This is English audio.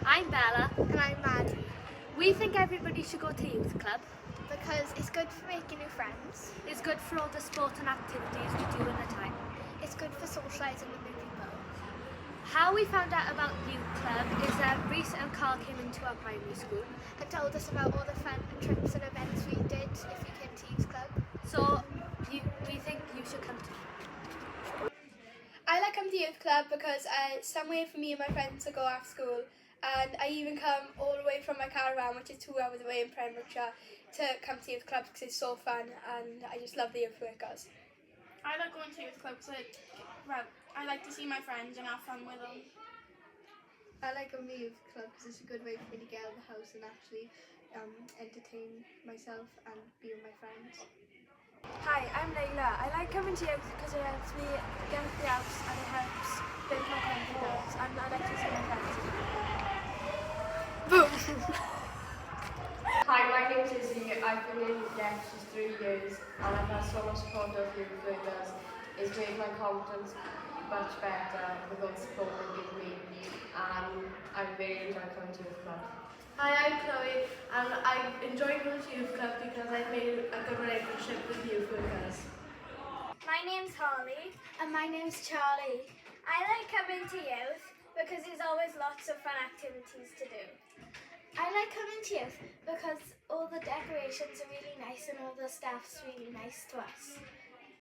I'm Bella. And I'm Maddie. We think everybody should go to youth club. Because it's good for making new friends. It's good for all the sport and activities we do in the time. It's good for socialising with new people. How we found out about youth club is that Reese and Carl came into our primary school And told us about all the fun trips and events we did if we came to youth club. so we think you should come to. I like coming to youth club because it's somewhere for me and my friends to go after school, and I even come all the way from my caravan, which is 2 hours away in Pembrokeshire, to come to youth club because it's so fun and I just love the youth workers. I like going to youth club because I like to see my friends and have fun with them. I like going to youth club because it's a good way for me to get out of the house and actually entertain myself and be with my friends. Hi, I'm Layla. I like coming to youth because it helps me get out of the house and it helps build my confidence, and I like to see my friends. Hi, my name is Izzy. I've been in YEPS for 3 years and I've had so much support of youth workers. It's made my confidence much better with all the support they give me, and I really enjoy coming to youth club. Hi, I'm Chloe and I enjoy going to youth club because I've made a good relationship with youth workers. My name's Holly. And my name's Charlie. I like coming to youth because there's always lots of fun activities to do. I like coming to youth because all the decorations are really nice and all the staff's really nice to us.